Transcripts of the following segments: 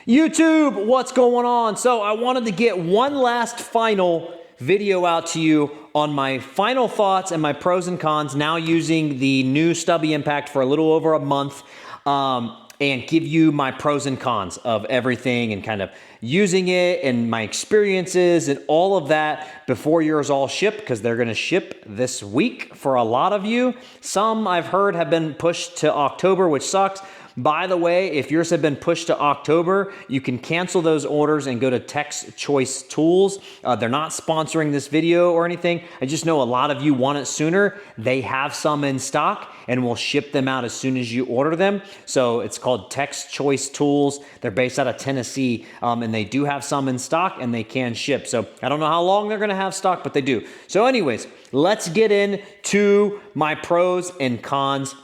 YouTube, what's going on? So I wanted to get one last final video out to you on my final thoughts and my pros and cons now using the new Stubby Impact for a little over a month, and give you my pros and cons of everything and kind of using it and my experiences and all of that before yours all ship, because they're going to ship this week for a lot of you. Some I've heard have been pushed to October, which sucks. By the way, if yours have been pushed to October, you can cancel those orders and go to Text Choice Tools. They're not sponsoring this video or anything. I just know a lot of you want it sooner. They have some in stock and we'll ship them out as soon as you order them. So it's called Text Choice Tools. They're based out of Tennessee, and they do have some in stock and they can ship. So I don't know how long they're gonna have stock, but they do. So anyways, let's get into my pros and cons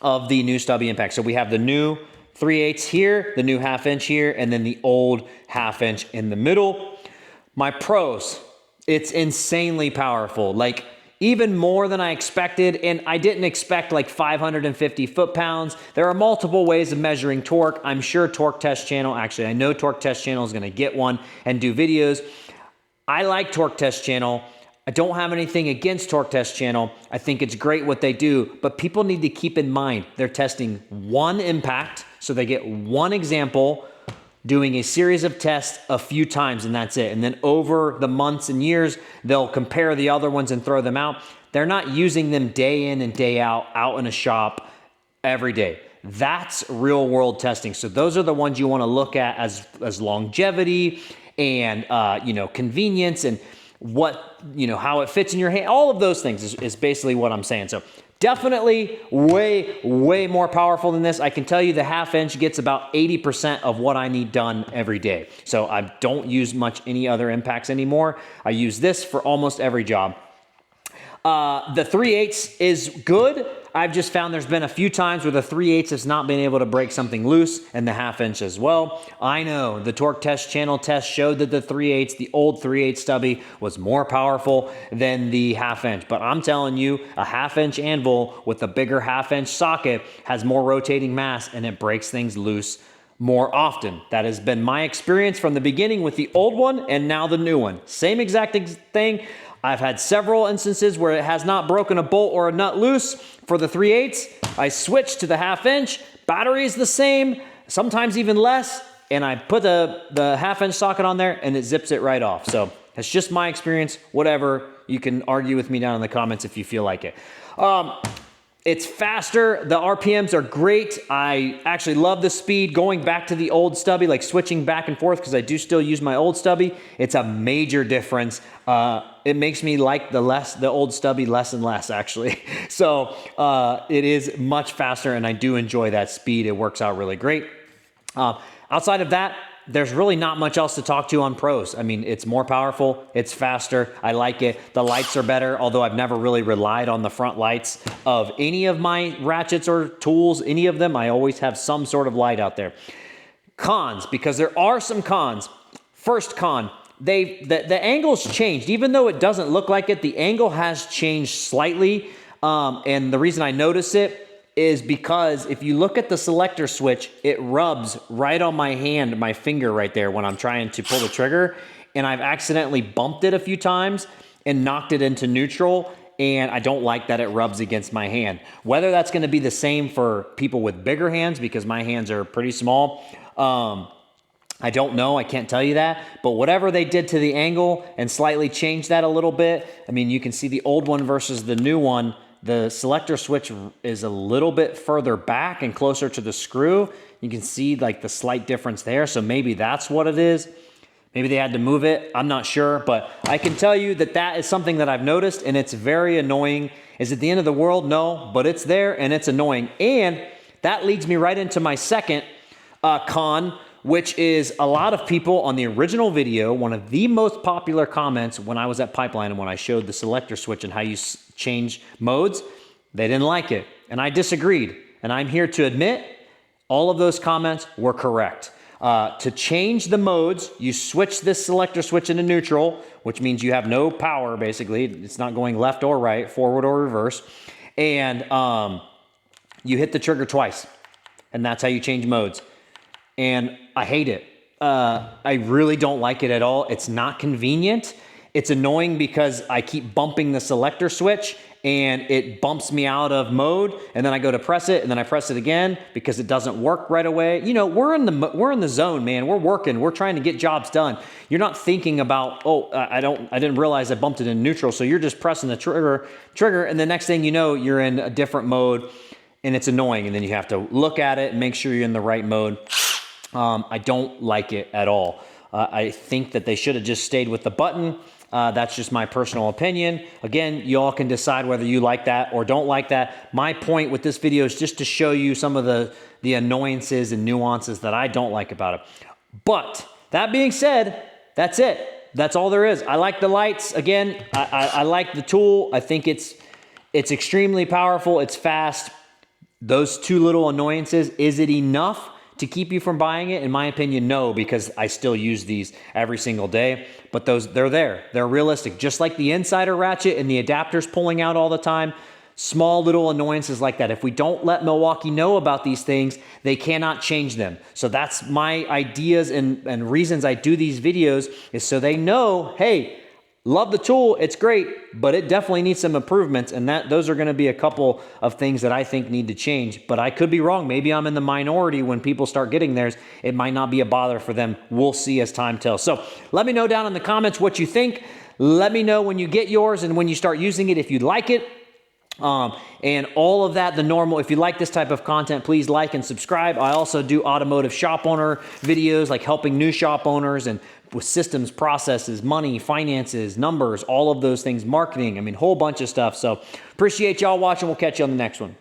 of the new Stubby Impact. So we have the new 3/8 here, the new 1/2 inch here, and then the old 1/2 inch in the middle. My pros, it's insanely powerful, like even more than I expected, and I didn't expect like 550 foot-pounds. There are multiple ways of measuring torque. I'm sure Torque Test Channel, actually I know Torque Test Channel is gonna get one and do videos. I like Torque Test Channel. I don't have anything against Torque Test Channel. I think it's great what they do, but people need to keep in mind they're testing one impact, so they get one example, doing a series of tests a few times, and that's it. And then over the months and years, they'll compare the other ones and throw them out. They're not using them day in and day out in a shop every day. That's real world testing. So those are the ones you want to look at as longevity and convenience and how it fits in your hand. All of those things is basically what I'm saying. So definitely way more powerful than this. I can tell you the 1/2 inch gets about 80% of what I need done every day. So I don't use much any other impacts anymore. I use this for almost every job. The 3/8 is good. I've just found there's been a few times where the 3/8 has not been able to break something loose, and the 1/2 inch as well. I know the Torque Test Channel test showed that the 3/8, the old 3/8 Stubby, was more powerful than the 1/2 inch. But I'm telling you, a 1/2 inch anvil with a bigger 1/2 inch socket has more rotating mass and it breaks things loose more often. That has been my experience from the beginning with the old one and now the new one. Same exact thing. I've had several instances where it has not broken a bolt or a nut loose. For the 3/8, I switched to the 1/2 inch. Battery is the same, sometimes even less, and I put the 1/2 inch socket on there and it zips it right off. So that's just my experience. Whatever, you can argue with me down in the comments if you feel like it. It's faster. The RPMs are great. I actually love the speed. Going back to the old Stubby, like switching back and forth, because I do still use my old Stubby, it's a major difference. It makes me like the old Stubby less and less, actually. So it is much faster, and I do enjoy that speed. It works out really great. Outside of that, there's really not much else to talk to on pros. I mean, it's more powerful, it's faster, I like it. The lights are better, although I've never really relied on the front lights of any of my ratchets or tools, any of them. I always have some sort of light out there. Cons, because there are some cons. First con, the angle's changed. Even though it doesn't look like it, the angle has changed slightly. And the reason I notice it is because if you look at the selector switch, it rubs right on my hand, my finger right there when I'm trying to pull the trigger. And I've accidentally bumped it a few times and knocked it into neutral. And I don't like that it rubs against my hand. Whether that's gonna be the same for people with bigger hands, because my hands are pretty small, I don't know, I can't tell you that. But whatever they did to the angle and slightly changed that a little bit, I mean, you can see the old one versus the new one. The selector switch is a little bit further back and closer to the screw. You can see like the slight difference there. So maybe that's what it is. Maybe they had to move it. I'm not sure, but I can tell you that that is something that I've noticed, and it's very annoying. Is it the end of the world? No, but it's there and it's annoying. And that leads me right into my second con, which is a lot of people on the original video, one of the most popular comments when I was at Pipeline and when I showed the selector switch and how you change modes, they didn't like it. And I disagreed. And I'm here to admit all of those comments were correct. To change the modes, you switch this selector switch into neutral, which means you have no power, basically. It's not going left or right, forward or reverse. And you hit the trigger twice. And that's how you change modes. and I hate it. I really don't like it at all. It's not convenient. It's annoying because I keep bumping the selector switch and it bumps me out of mode, and then I go to press it and then I press it again because it doesn't work right away. You know, we're in the zone, man. We're working. We're trying to get jobs done. You're not thinking about, oh, I didn't realize I bumped it in neutral. So you're just pressing the trigger, and the next thing you know, you're in a different mode, and it's annoying. And then you have to look at it and make sure you're in the right mode. I don't like it at all. I think that they should have just stayed with the button. That's just my personal opinion. Again, you all can decide whether you like that or don't like that. My point with this video is just to show you some of the annoyances and nuances that I don't like about it. But that being said, that's it. That's all there is. I like the lights. Again, I like the tool. I think it's extremely powerful. It's fast. Those two little annoyances, is it enough to keep you from buying it? In my opinion, no, because I still use these every single day. But they're there. They're realistic. Just like the insider ratchet and the adapters pulling out all the time. Small little annoyances like that. If we don't let Milwaukee know about these things, they cannot change them. So that's my ideas and reasons I do these videos, is so they know, hey, love the tool, it's great, but it definitely needs some improvements, and those are going to be a couple of things that I think need to change. But I could be wrong. Maybe I'm in the minority when people start getting theirs. It might not be a bother for them. We'll see as time tells. So let me know down in the comments what you think. Let me know when you get yours and when you start using it if you like it. And all of that, the normal. If you like this type of content, please like and subscribe. I also do automotive shop owner videos, like helping new shop owners and with systems, processes, money, finances, numbers, all of those things, marketing. I mean, whole bunch of stuff. So appreciate y'all watching. We'll catch you on the next one.